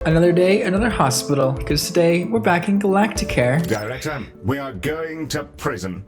Another day, another hospital, because today we're back in Galacticare. Director, we are going to prison.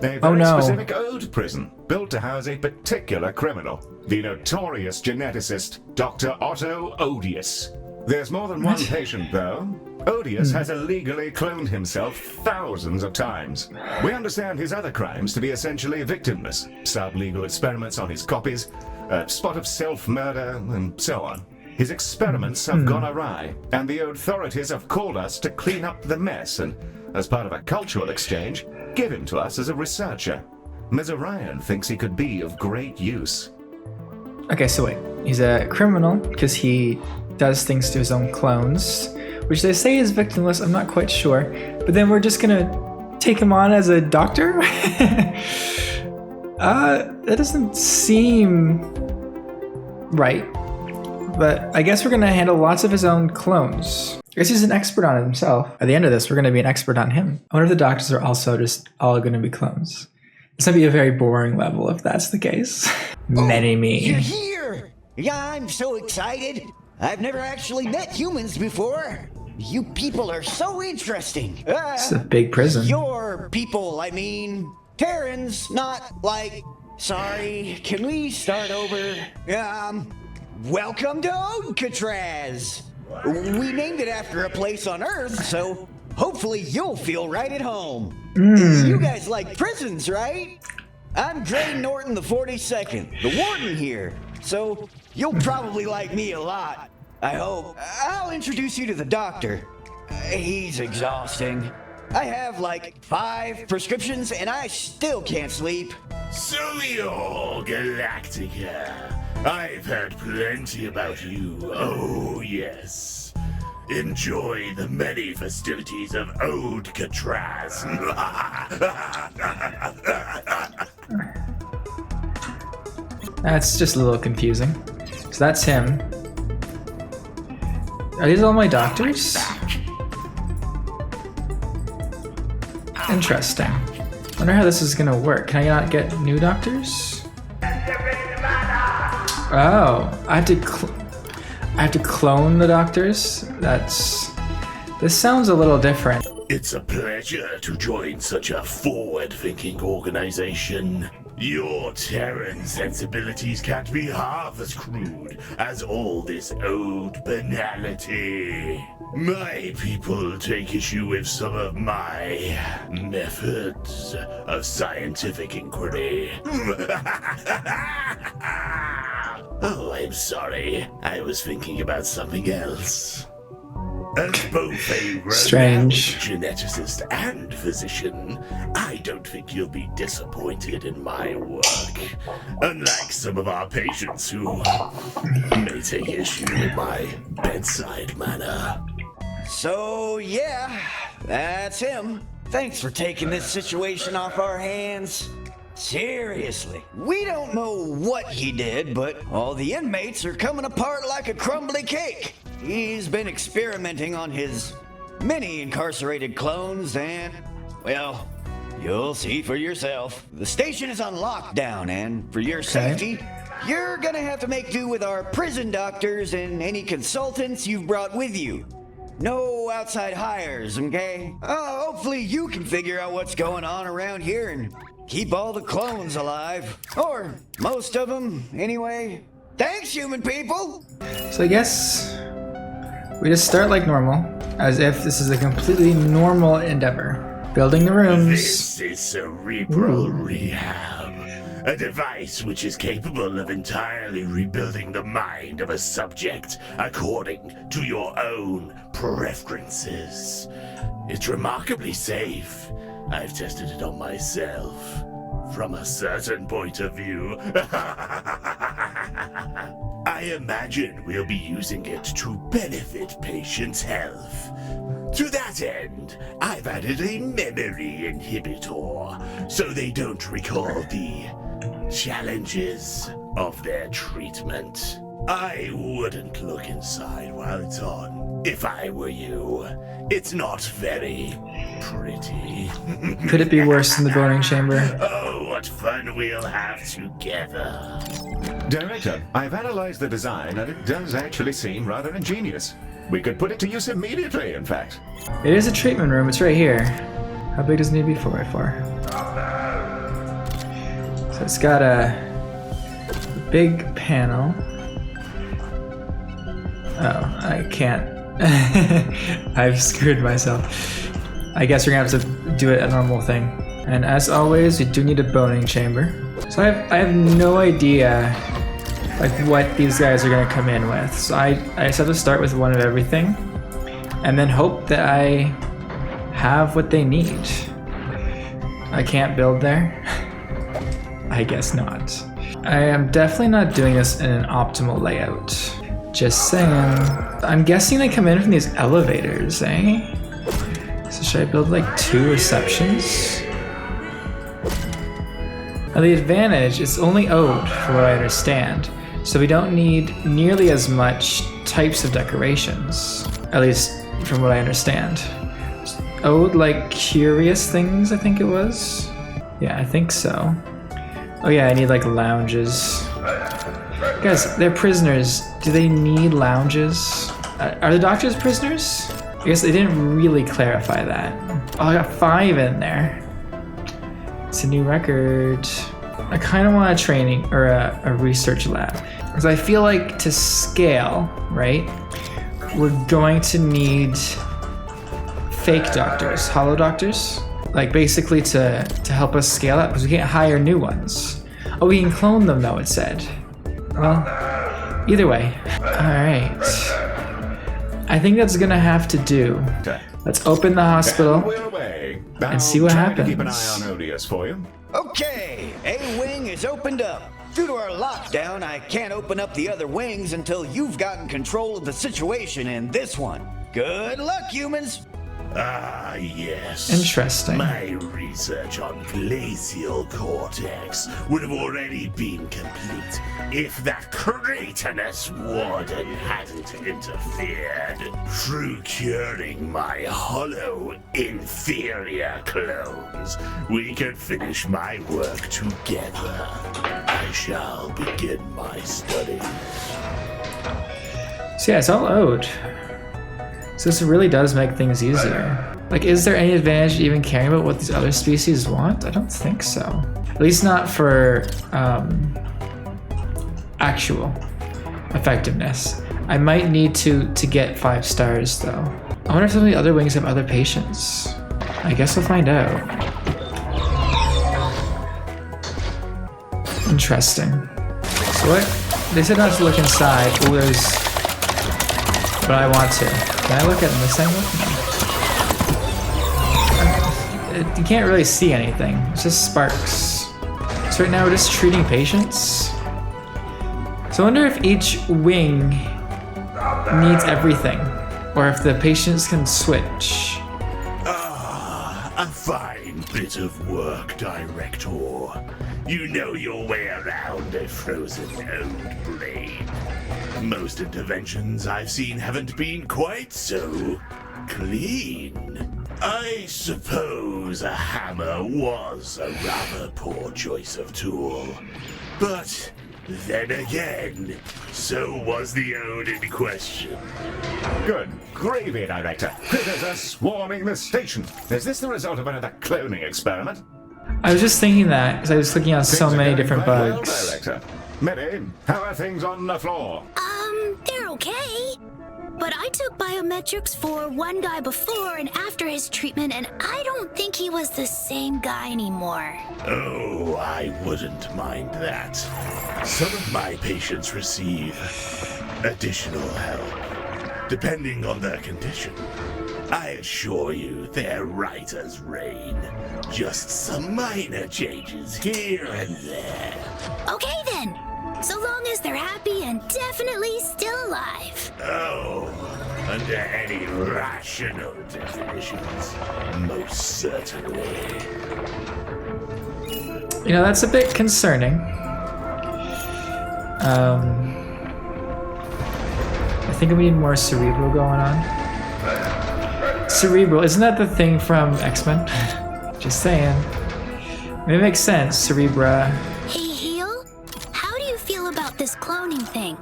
A Oh, very no. specific old prison, built to house a particular criminal. The notorious geneticist, Dr. Otto Odious. There's more than one patient, though. Odious has illegally cloned himself thousands of times. We understand his other crimes to be essentially victimless. Sub-legal experiments on his copies, a spot of self-murder, and so on. His experiments have gone awry, and the authorities have called us to clean up the mess and, as part of a cultural exchange, give him to us as a researcher. Ms. Orion thinks he could be of great use. Okay, so wait. He's a criminal because he does things to his own clones, which they say is victimless. I'm not quite sure. But then we're just gonna take him on as a doctor? That doesn't seem right. But I guess we're gonna handle lots of his own clones. I guess he's an expert on it himself. At the end of this, we're gonna be an expert on him. I wonder if the doctors are also just all gonna be clones. It's gonna be a very boring level if that's the case. Many me. You're here! Yeah, I'm so excited. I've never actually met humans before. You people are so interesting. It's a big prison. Your people, I mean. Terrans, not like... Sorry, can we start over? Welcome to Alcatraz. We named it after a place on Earth, so hopefully you'll feel right at home. You guys like prisons, right? I'm Gray Norton the 42nd, the warden here, so you'll probably like me a lot. I hope. I'll introduce you to the doctor. He's exhausting. I have like 5 prescriptions and I still can't sleep. So you're Galacticare. I've heard plenty about you. Oh, yes. Enjoy the many festivities of Alcatraz. That's just a little confusing. So that's him. Are these all my doctors? Interesting. Wonder how this is gonna work. Can I not get new doctors? Oh, I have to clone the doctors? This sounds a little different. It's a pleasure to join such a forward-thinking organization. Your Terran sensibilities can't be half as crude as all this old banality. My people take issue with some of my methods of scientific inquiry. Oh, I'm sorry. I was thinking about something else. As both a renowned geneticist and physician, I don't think you'll be disappointed in my work. Unlike some of our patients who may take issue with my bedside manner. So, yeah, that's him. Thanks for taking this situation off our hands. Seriously, we don't know what he did, but all the inmates are coming apart like a crumbly cake. He's been experimenting on his many incarcerated clones and, well, you'll see for yourself. The station is on lockdown, and for your safety, you're gonna have to make do with our prison doctors and any consultants you've brought with you. No outside hires, okay? Hopefully you can figure out what's going on around here and keep all the clones alive. Or most of them, anyway. Thanks, human people! So I guess we just start like normal, as if this is a completely normal endeavor. Building the rooms. This is cerebral rehab, a device which is capable of entirely rebuilding the mind of a subject according to your own preferences. It's remarkably safe. I've tested it on myself, from a certain point of view. I imagine we'll be using it to benefit patients' health. To that end, I've added a memory inhibitor, so they don't recall the challenges of their treatment. I wouldn't look inside while it's on, if I were you. It's not very pretty. Could it be worse than the boning chamber? Oh, what fun we'll have together. Director, I've analyzed the design and it does actually seem rather ingenious. We could put it to use immediately, in fact. It is a treatment room. It's right here. How big does it need to be? 4x4. So it's got a big panel. Oh, I can't. I've screwed myself. I guess we're gonna have to do it a normal thing. And as always, we do need a boning chamber. So I have no idea like what these guys are gonna come in with. So I just have to start with one of everything and then hope that I have what they need. I can't build there? I guess not. I am definitely not doing this in an optimal layout. Just saying. I'm guessing they come in from these elevators, eh? So should I build like 2 receptions? Now the advantage is only owed for what I understand. So we don't need nearly as much types of decorations. At least from what I understand. Owed like curious things, I think it was. Yeah, I think so. Oh yeah, I need like lounges. Guys, they're prisoners. Do they need lounges? Are the doctors prisoners? I guess they didn't really clarify that. Oh, I got 5 in there. It's a new record. I kind of want a training or a research lab. Because I feel like to scale, right, we're going to need fake doctors, hollow doctors. Like basically to help us scale up because we can't hire new ones. Oh, we can clone them though, it said. Well, either way. Alright. I think that's gonna have to do. Let's open the hospital and see what happens. Keep an eye on Odious for you. Okay, A wing is opened up. Due to our lockdown, I can't open up the other wings until you've gotten control of the situation in this one. Good luck, humans! Ah, yes. Interesting. My research on glacial cortex would have already been complete if that cretinous warden hadn't interfered. Through curing my hollow, inferior clones, we can finish my work together. I shall begin my studies. So yeah, it's all owed. So this really does make things easier. Like, is there any advantage to even caring about what these other species want? I don't think so. At least not for actual effectiveness. I might need to get 5 stars though. I wonder if some of the other wings have other patients. I guess we'll find out. Interesting. So what? They said not to look inside. Oh, there's... But I want to. Can I look at this thing? You can't really see anything. It's just sparks. So right now we're just treating patients. So I wonder if each wing needs everything, or if the patients can switch. A fine bit of work, Director. You know your way around a frozen old blade. Most interventions I've seen haven't been quite so clean. I suppose a hammer was a rather poor choice of tool. But then again, so was the ode in question. Good gravy, Director. Critters are swarming the station. Is this the result of another cloning experiment? I was just thinking that because I was clicking on so Things are many going different quite well, bugs. Director. Millie, how are things on the floor? They're okay. But I took biometrics for one guy before and after his treatment, and I don't think he was the same guy anymore. Oh, I wouldn't mind that. Some of my patients receive additional help, depending on their condition. I assure you, they're right as rain. Just some minor changes here and there. Okay then. So long as they're happy and definitely still alive. Oh, under any rational definitions, most certainly. You know, that's a bit concerning. I think we need more cerebral going on. Cerebral, isn't that the thing from X-Men? Just saying. I mean, it makes sense, Cerebra. Hey, Heel? How do you feel about this cloning thing?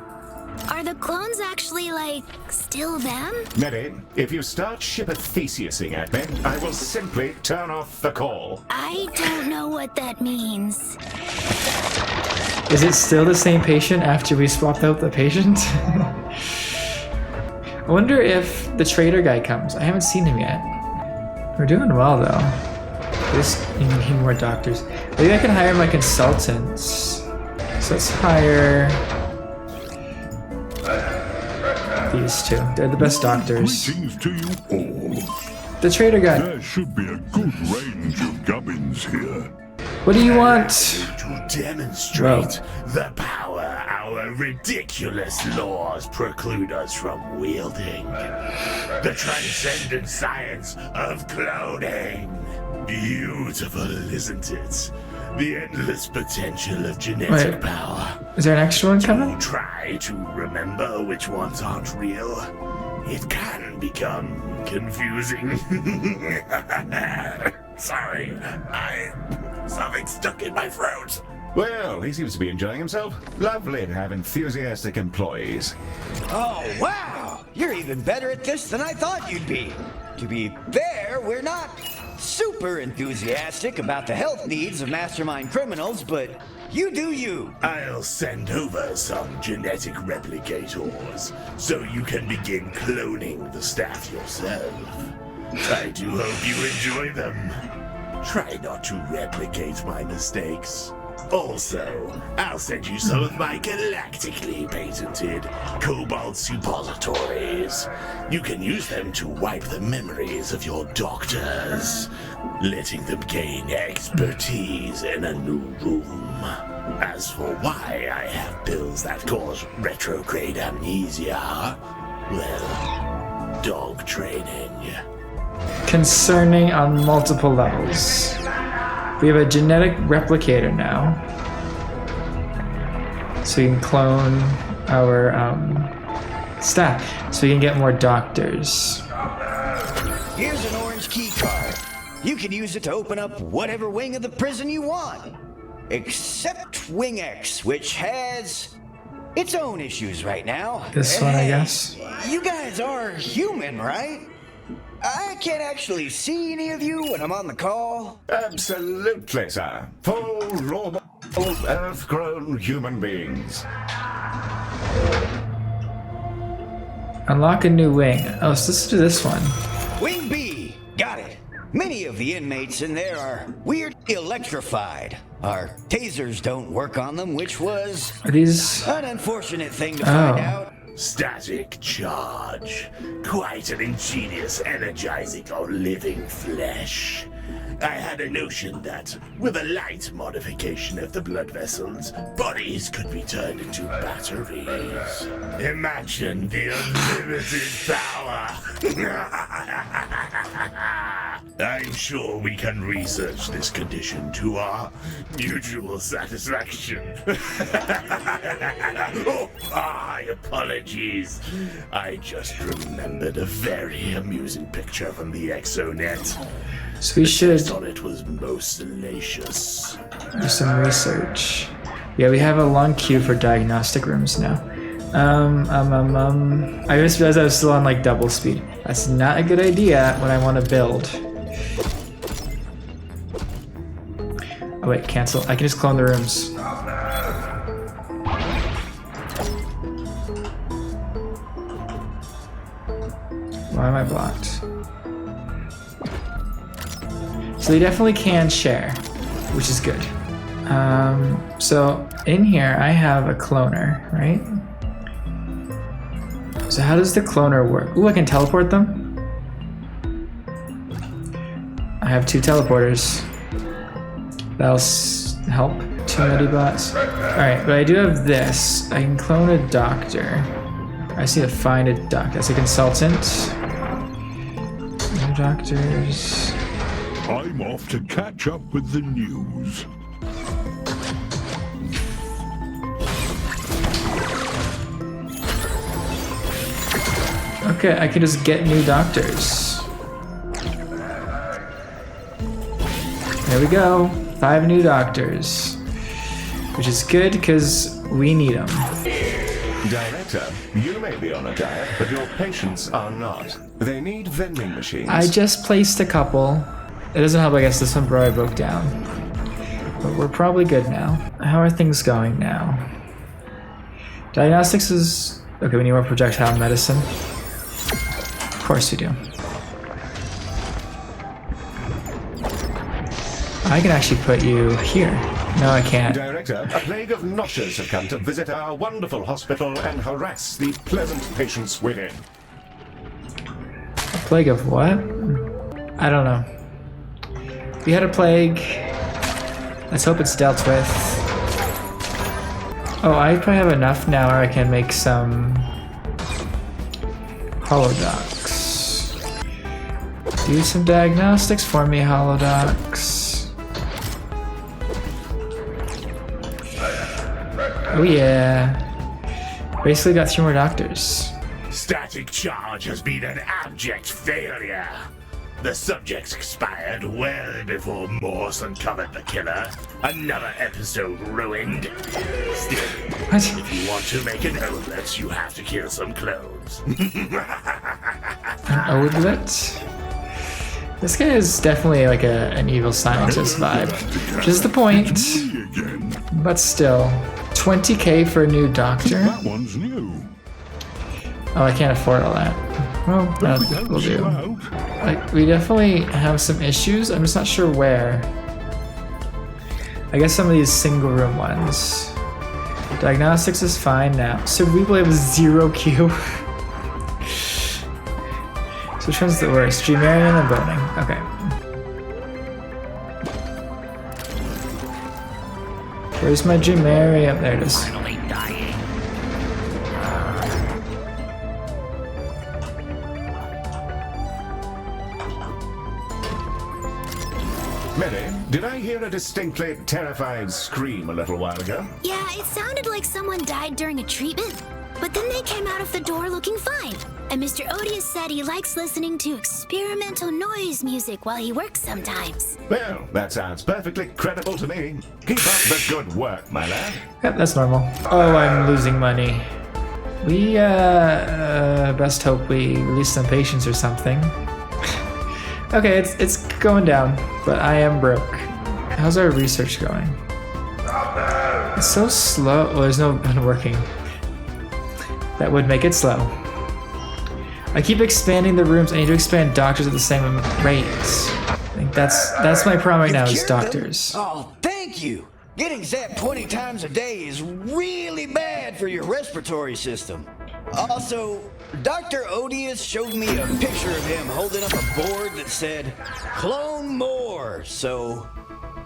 Are the clones actually, like, still them? Nettie, if you start Theseusing at me, I will simply turn off the call. I don't know what that means. Is it still the same patient after we swapped out the patient? I wonder if the trader guy comes. I haven't seen him yet. We're doing well though. This, you need more doctors. Maybe I can hire my consultants. So let's hire these two. They're the best doctors. Greetings to you all. The trader guy. There should be a good range of gubbins here. What do you want? To demonstrate the power our ridiculous laws preclude us from wielding. The transcendent science of cloning. Beautiful, isn't it? The endless potential of genetic Wait. power. Is there an extra one coming? Try to remember which ones aren't real. It can become confusing. Sorry, something stuck in my throat. Well, he seems to be enjoying himself. Lovely to have enthusiastic employees. Oh, wow! You're even better at this than I thought you'd be. To be fair, we're not super enthusiastic about the health needs of mastermind criminals, but you do you. I'll send over some genetic replicators so you can begin cloning the staff yourself. I do hope you enjoy them. Try not to replicate my mistakes. Also, I'll send you some of my galactically patented cobalt suppositories. You can use them to wipe the memories of your doctors, letting them gain expertise in a new room. As for why I have pills that cause retrograde amnesia, well, dog training. Concerning on multiple levels. We have a genetic replicator now. So we can clone our staff. So we can get more doctors. Here's an orange key card. You can use it to open up whatever wing of the prison you want. Except Wing X, which has its own issues right now. This one, I guess. You guys are human, right? I can't actually see any of you when I'm on the call. Absolutely, sir. Full, normal, earth-grown human beings. Unlock a new wing. Oh, so let's do this one. Wing B, got it. Many of the inmates in there are weird electrified. Our tasers don't work on them, which was Are these... an unfortunate thing to find Oh. out. Static charge. Quite an ingenious energizing of living flesh. I had a notion that, with a light modification of the blood vessels, bodies could be turned into batteries. Imagine the unlimited power. I'm sure we can research this condition to our mutual satisfaction. Oh, my apologies. I just remembered a very amusing picture from the Exonet. So we should Thought it was most salacious. do some research. Yeah, we have a long queue for diagnostic rooms now. I just realized I was still on like double speed. That's not a good idea when I want to build. Oh wait, cancel. I can just clone the rooms. Why am I blocked? So they definitely can share, which is good. So in here I have a cloner, right? So how does the cloner work? Ooh, I can teleport them? I have 2 teleporters. That'll help. 2 Medibots. Alright, but I do have this. I can clone a doctor. I just need to find a doctor. That's a consultant. No doctors. I'm off to catch up with the news. Okay, I can just get new doctors. There we go. 5 new doctors. Which is good because we need them. Director, you may be on a diet, but your patients are not. They need vending machines. I just placed a couple. It doesn't help, I guess this one probably broke down. But we're probably good now. How are things going now? Diagnostics is... Okay, we need more projectile medicine. Of course we do. I can actually put you here. No, I can't. Director, a plague of noshers have come to visit our wonderful hospital and harass the pleasant patients within. A plague of what? I don't know. We had a plague. Let's hope it's dealt with. Oh, I probably have enough now where I can make some holodocs. Do some diagnostics for me, holodocs. Oh yeah. Basically got 3 more doctors. Static charge has been an abject failure. The subjects expired well before Morse uncovered the killer. Another episode ruined. Still, What? if you want to make an omelet, you have to kill some clones. An omelet? This guy is definitely like an evil scientist vibe. Which is the point. Me again. But still. 20k for a new doctor? That one's new. Oh, I can't afford all that. Well, that will Helps you do. out. Like, we definitely have some issues. I'm just not sure where. I guess some of these single room ones. Diagnostics is fine now. Cerebral have 0Q. So which one's the worst? Dreamarian and boning. Okay. Where's my Dreamarian? There it is. Finally dying. Mary, did I hear a distinctly terrified scream a little while ago? Yeah, it sounded like someone died during a treatment, but then they came out of the door looking fine. And Mr. Odious said he likes listening to experimental noise music while he works sometimes. Well, that sounds perfectly credible to me. Keep up the good work, my lad. Yep, that's normal. Oh, I'm losing money. We, best hope we release some patients or something. Okay, it's going down, but I am broke. How's our research going? It's so slow. Oh, there's no one working. That would make it slow. I keep expanding the rooms. I need to expand doctors at the same rate. I think that's my problem right now is Cured them? doctors. Oh, thank you. Getting zapped 20 times a day is really bad for your respiratory system. Also, Dr. Odious showed me a picture of him holding up a board that said, "Clone more." So,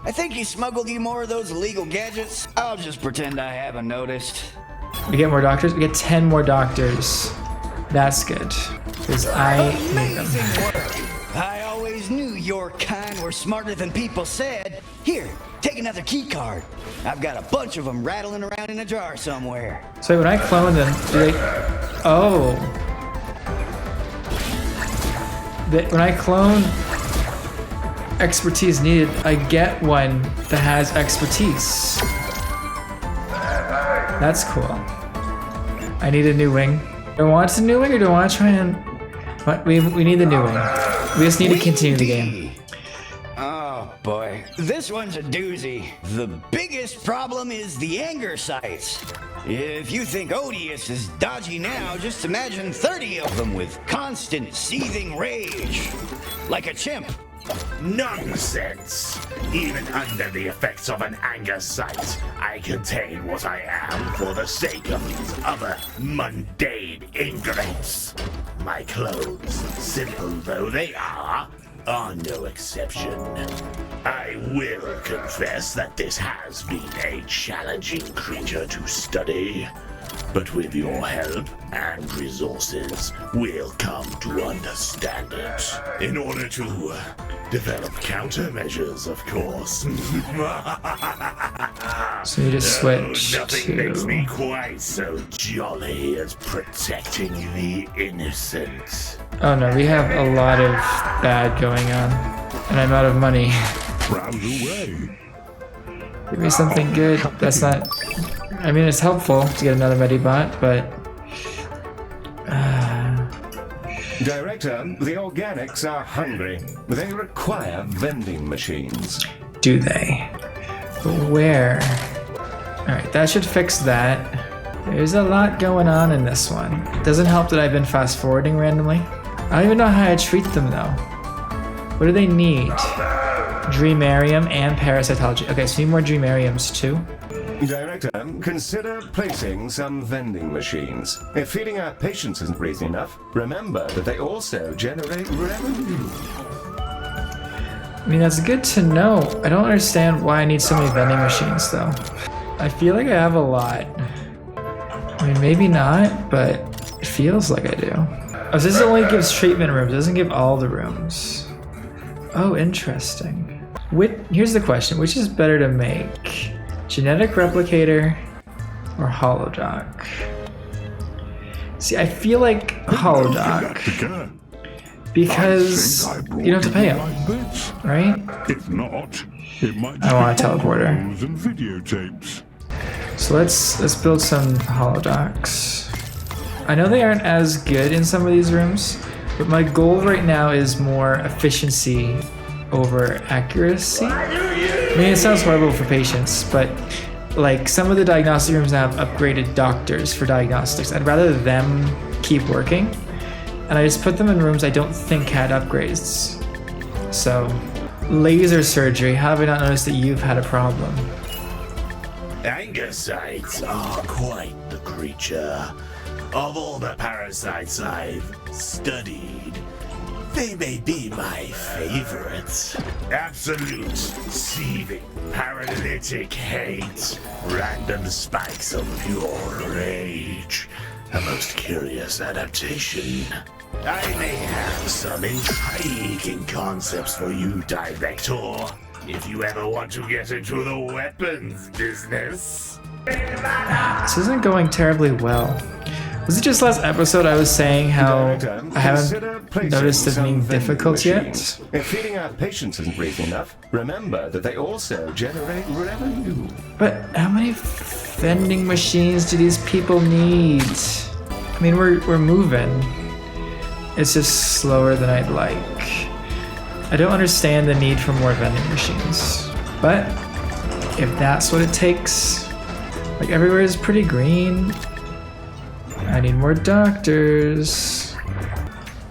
I think he smuggled you more of those illegal gadgets. I'll just pretend I haven't noticed. We get more doctors. We get 10 more doctors. That's good. Because I need them. Amazing work. I always knew your kind were smarter than people said. Here, take another key card. I've got a bunch of them rattling around in a jar somewhere. So when I clone them, do they... Oh. When I clone expertise needed, I get one that has expertise. That's cool. I need a new wing. Do I want a new wing or do I want to try and... What? We need the new wing. We just need to continue the game. Oh boy, this one's a doozy. The biggest problem is the anger sites. If you think Odious is dodgy now, just imagine 30 of them with constant seething rage. Like a chimp. Nonsense! Even under the effects of an anger sight, I contain what I am for the sake of these other mundane ingrates. My clothes, simple though they are no exception. I will confess that this has been a challenging creature to study. But with your help and resources, we'll come to understand it. In order to develop countermeasures, of course. So you just switch Nothing makes to... me quite so jolly as protecting the innocent. Oh no, we have a lot of bad going on. And I'm out of money. Browse away. Give me something good. That's not... I mean, it's helpful to get another Medibot, but Director, the organics are hungry. They require vending machines. Do they? But where? Alright, that should fix that. There's a lot going on in this one. Doesn't help that I've been fast forwarding randomly. I don't even know how to treat them though. What do they need? Dreamarium and parasitology. Okay, so we need more Dreamariums too. Director, consider placing some vending machines. If feeding our patients isn't easy enough, remember that they also generate revenue. I mean, that's good to know. I don't understand why I need so many vending machines though. I feel like I have a lot. I mean, maybe not, but it feels like I do. Oh, so this only gives treatment rooms, it doesn't give all the rooms. Oh, interesting. Here's the question, which is better to make? Genetic replicator or holodoc? See, I feel like holodoc because you don't have to pay him, right? If not, it might I want a teleporter. and videotapes. So let's build some holodocs. I know they aren't as good in some of these rooms, but my goal right now is more efficiency over accuracy. I mean, it sounds horrible for patients, but like some of the diagnostic rooms now have upgraded doctors for diagnostics. I'd rather them keep working, and I just put them in rooms I don't think had upgrades. So, laser surgery, how have I not noticed that you've had a problem? Angocytes are quite the creature. Of all the parasites I've studied, they may be my favorites. Absolute, seething, paralytic hate, random spikes of pure rage. A most curious adaptation. I may have some intriguing concepts for you, Director, if you ever want to get into the weapons business. This isn't going terribly well. Was it just last episode I was saying how I haven't noticed it being difficult yet? If feeding our patients isn't easy enough, remember that they also generate revenue. But how many vending machines do these people need? I mean, we're moving. It's just slower than I'd like. I don't understand the need for more vending machines. But if that's what it takes, like everywhere is pretty green. I need more doctors.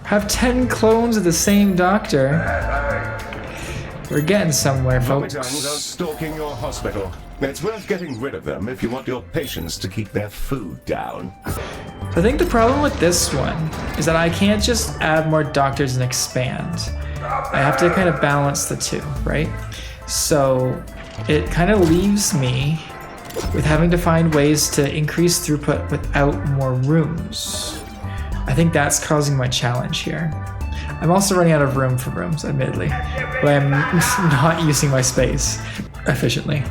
Have 10 clones of the same doctor. We're getting somewhere, folks. Vomitons are stalking your hospital. It's worth getting rid of them if you want your patients to keep their food down. I think the problem with this one is that I can't just add more doctors and expand. I have to kind of balance the two, right? So it kind of leaves me with having to find ways to increase throughput without more rooms. I think that's causing my challenge here. I'm also running out of room for rooms, admittedly, but I'm not using my space efficiently.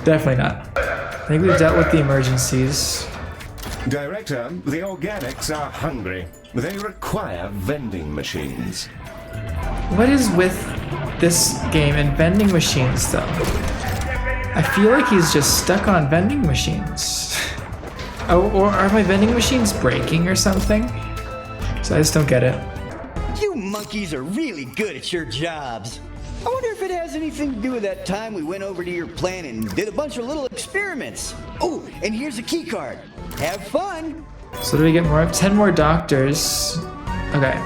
Definitely not. I think we've dealt with the emergencies. Director, the organics are hungry. They require vending machines. What is with this game and vending machines, though? I feel like he's just stuck on vending machines. Oh, or are my vending machines breaking or something? So I just don't get it. You monkeys are really good at your jobs. I wonder if it has anything to do with that time we went over to your plant and did a bunch of little experiments. Oh, and here's a key card. Have fun. So do we get more? 10 more doctors. Okay.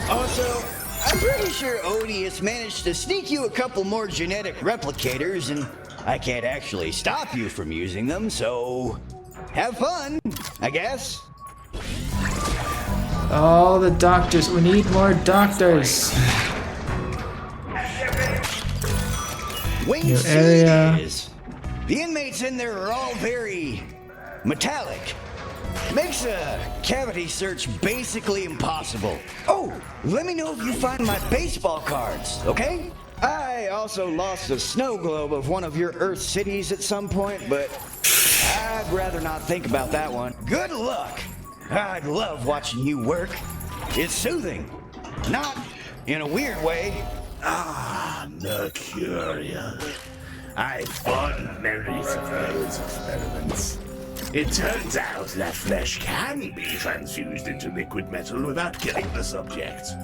Also, I'm pretty sure Odious managed to sneak you a couple more genetic replicators, and I can't actually stop you from using them, so have fun, I guess. All the doctors. We need more doctors. New area. The inmates in there are all very metallic. Makes a cavity search basically impossible. Oh, let me know if you find my baseball cards, okay? I also lost a snow globe of one of your Earth cities at some point, but I'd rather not think about that one. Good luck. I'd love watching you work. It's soothing. Not in a weird way. Ah, Mercurial. I've fond memories of those experiments. It turns out that flesh can be transfused into liquid metal without killing the subject.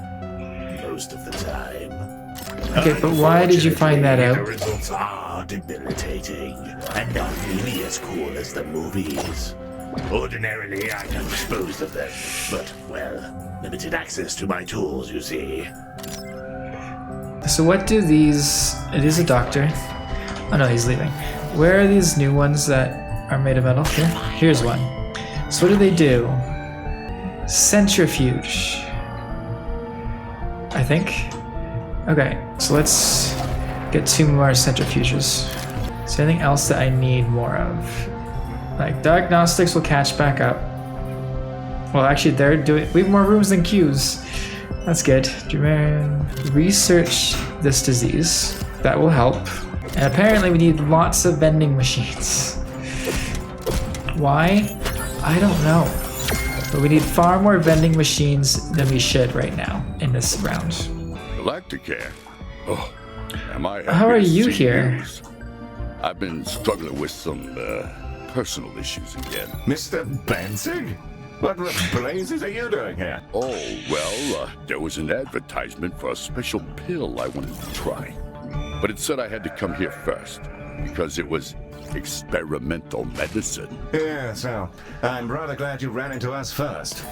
Most of the time. Okay, but why did you find that out? The results are debilitating and not nearly as cool as the movies. Ordinarily, I am disposed of them, but, well, limited access to my tools, you see. So what do these... It is a doctor. Oh no, he's leaving. Where are these new ones that are made of metal? Here? Here's one. So what do they do? Centrifuge. I think. Okay, so let's get 2 more centrifuges. Is there anything else that I need more of? Like, diagnostics will catch back up. Well, actually, we have more rooms than queues. That's good. Research this disease. That will help. And apparently we need lots of vending machines. Why? I don't know. But we need far more vending machines than we should right now in this round. Galacticare. Oh, am I? How are you here? News? I've been struggling with some personal issues again. Mr. Benzig? What the blazes are you doing here? Oh, well, there was an advertisement for a special pill I wanted to try. But it said I had to come here first, because it was experimental medicine. Yes, well, I'm rather glad you ran into us first.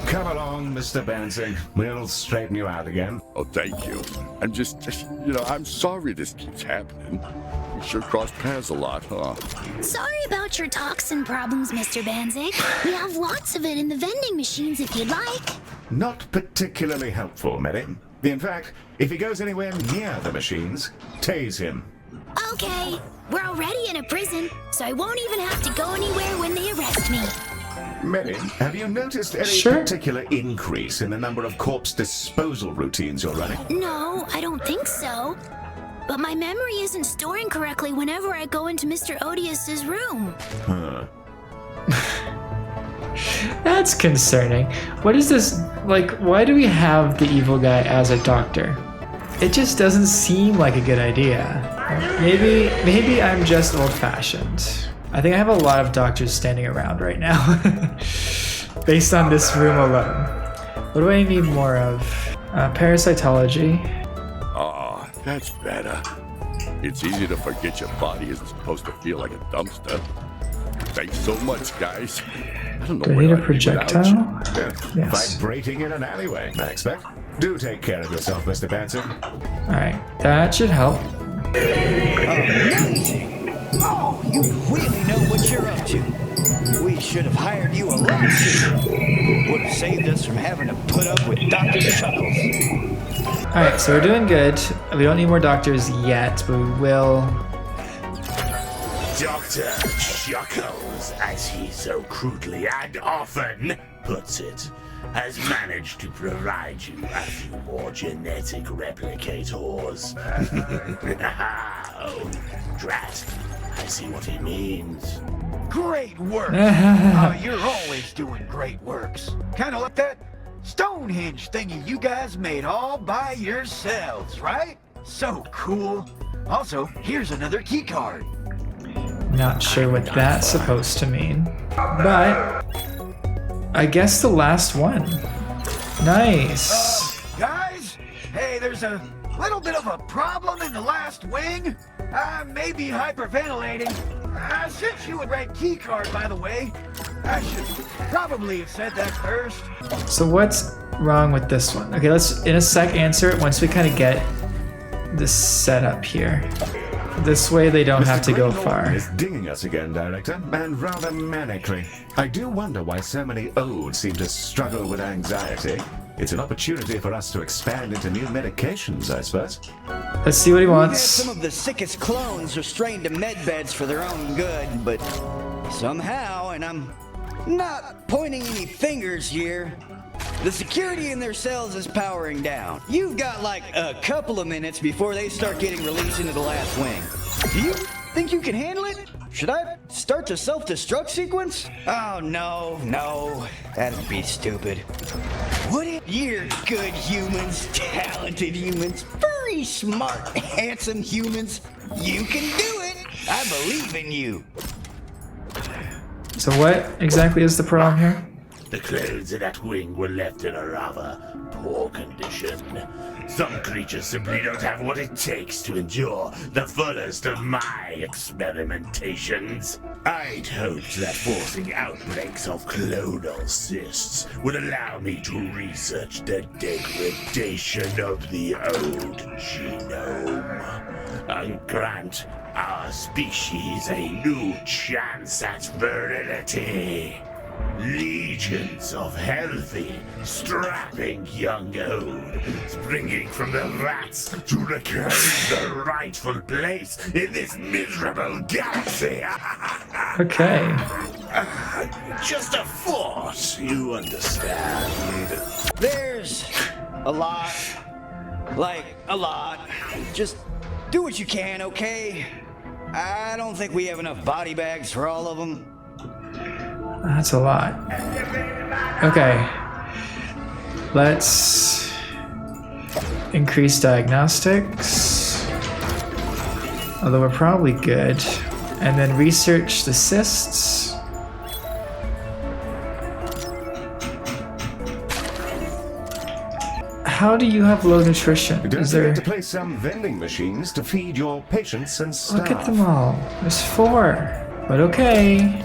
Come along, Mr. Benzig. We'll straighten you out again. Oh, thank you. I'm just, I'm sorry this keeps happening. We sure cross paths a lot, huh? Sorry about your toxin problems, Mr. Banzig. We have lots of it in the vending machines if you'd like. Not particularly helpful, Mary. In fact, if he goes anywhere near the machines, tase him. Okay, we're already in a prison, so I won't even have to go anywhere when they arrest me. Mary, have you noticed any Sure. particular increase in the number of corpse disposal routines you're running? No, I don't think so. But my memory isn't storing correctly whenever I go into Mr. Odious's room. Huh. That's concerning. What is this? Like, why do we have the evil guy as a doctor? It just doesn't seem like a good idea. Maybe I'm just old-fashioned. I think I have a lot of doctors standing around right now. Based on this room alone. What do I need more of? Parasitology. Ah, that's better. It's easy to forget your body isn't supposed to feel like a dumpster. Thanks so much, guys. I don't know Do I where need a I'd be without projectile? you. Yes. Vibrating in an alleyway, I expect. Do take care of yourself, Mr. Benzig. Alright, that should help. Amazing! Oh, you really know what you're up to. We should have hired you a lot sooner. Would have saved us from having to put up with Dr. Chuckles. Alright, so we're doing good. We don't need more doctors yet, but we will. Dr. Chuckles, as he so crudely and often puts it, has managed to provide you a few more genetic replicators. Oh, drat. I see what he means. Great work! You're always doing great works. Kind of like that Stonehenge thingy you guys made all by yourselves, right? So cool. Also, here's another key card. Not sure what that's supposed to mean. But I guess the last one. Nice. Guys, hey, there's a little bit of a problem in the last wing. I may be hyperventilating. I sent you a red key card, by the way. I should probably have said that first. So what's wrong with this one? Okay, let's in a sec answer it once we kind of get this set up here. This way they don't have to go far. Is dinging us again, Director, and rather manically. I do wonder why so many old seem to struggle with anxiety. It's an opportunity for us to expand into new medications, I suppose. Let's see what he We had wants. some of the sickest clones restrained to med beds for their own good, but somehow, and I'm not pointing any fingers here, the security in their cells is powering down. You've got like a couple of minutes before they start getting released into the last wing. Do you think you can handle it? Should I start the self-destruct sequence? Oh, no, that'd be stupid. Would it? You're good humans, talented humans, very smart, handsome humans. You can do it. I believe in you. So what exactly is the problem here? The clothes in that wing were left in a rather poor condition. Some creatures simply don't have what it takes to endure the fullest of my experimentations. I'd hoped that forcing outbreaks of clonal cysts would allow me to research the degradation of the old genome and grant our species a new chance at virility. Legions of healthy, strapping young old, springing from the vats to reclaim the rightful place in this miserable galaxy. Okay. Just a thought, you understand. There's a lot. Like, a lot. Just do what you can, okay? I don't think we have enough body bags for all of them. That's a lot. Okay. Let's increase diagnostics. Although we're probably good. And then research the cysts. How do you have low nutrition? Don't Is there... forget to place some vending machines to feed your patients and staff. Look at them all. There's 4. But okay.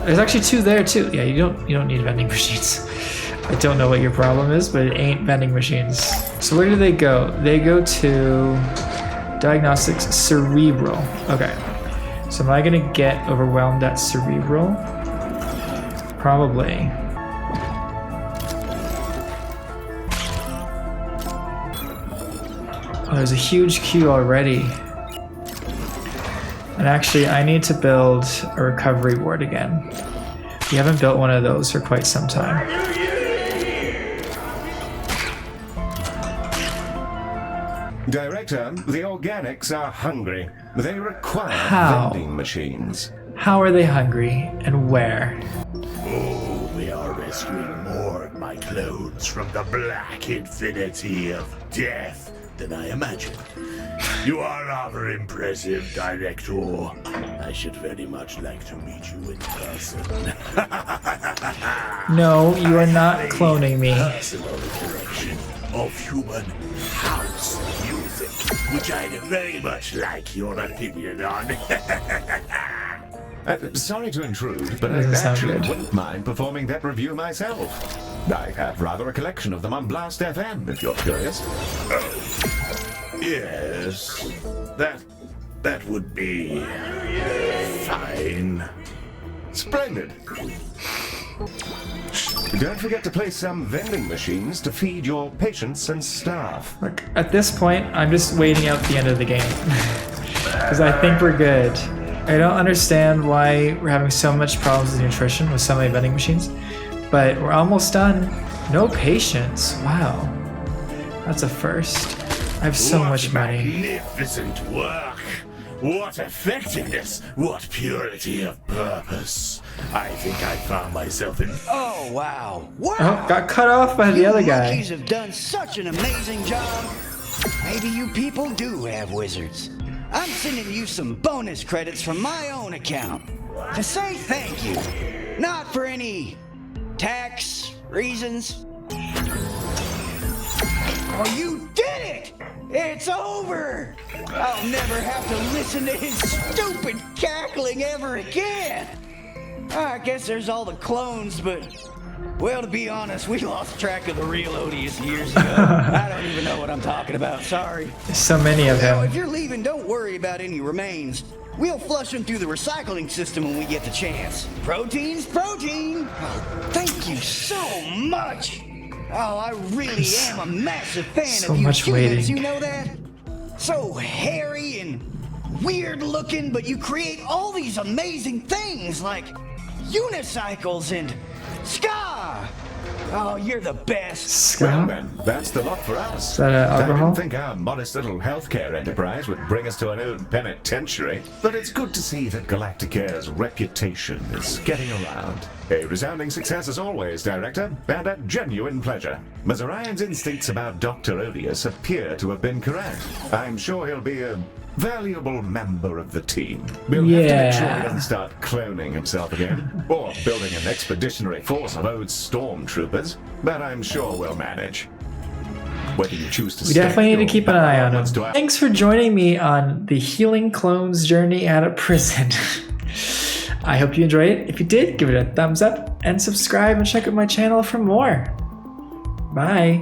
There's actually 2 there too. Yeah, you don't need vending machines. I don't know what your problem is, but it ain't vending machines. So where do they go? They go to diagnostics cerebral. Okay. So am I gonna get overwhelmed at cerebral? Probably. Oh, there's a huge queue already. And actually, I need to build a recovery ward again. We haven't built one of those for quite some time. Director, the organics are hungry. They require How? vending machines. How are they hungry and where? Oh, we are rescuing more of my clones from the black infinity of death than I imagined. You are rather impressive, Director. I should very much like to meet you in person. No, you are not cloning me. Personal collection of human house music, which I'd very much like your opinion on. Sorry to intrude, but I Doesn't sound actually good. wouldn't mind performing that review myself. I have rather a collection of them on Blast FM, if you're curious. Yes, that would be fine. Splendid. Don't forget to place some vending machines to feed your patients and staff. Look, at this point, I'm just waiting out the end of the game. Because I think we're good. I don't understand why we're having so much problems with nutrition with so many vending machines, but we're almost done. No patience. Wow. That's a first. I have so much money. Magnificent work! What effectiveness! What purity of purpose! I think I found myself in. Oh, wow. Wow! Oh, got cut off by the other guy. Monkeys have done such an amazing job. Maybe you people do have wizards. I'm sending you some bonus credits from my own account to say thank you. Not for any tax reasons. Oh, you did it! It's over! I'll never have to listen to his stupid cackling ever again. I guess there's all the clones, but, well, to be honest, we lost track of the real Odious years ago. I don't even know what I'm talking about, sorry. There's so many of Now, if him. you're leaving, don't worry about any remains. We'll flush them through the recycling system when we get the chance. Protein's protein! Oh, thank you so much! Oh, I really am a massive fan So of you much humans, waiting. you know that? So hairy and weird looking, but you create all these amazing things like unicycles and ska! Oh, you're the best. Well Ska? then, that's the lot for us. Is that I alcohol? didn't think our modest little healthcare enterprise would bring us to an old penitentiary, but it's good to see that Galacticare's reputation is getting around. A resounding success as always, Director, and a genuine pleasure. Mazarian's instincts about Dr. Odious appear to have been correct. I'm sure he'll be a valuable member of the team. We'll have to make sure he Yeah. doesn't start cloning himself again, or building an expeditionary force of old stormtroopers, but I'm sure we'll manage. Whether you choose to We definitely need to keep an eye on him. him. Thanks for joining me on the Healing Clones journey out of prison. I hope you enjoyed it. If you did, give it a thumbs up and subscribe and check out my channel for more. Bye.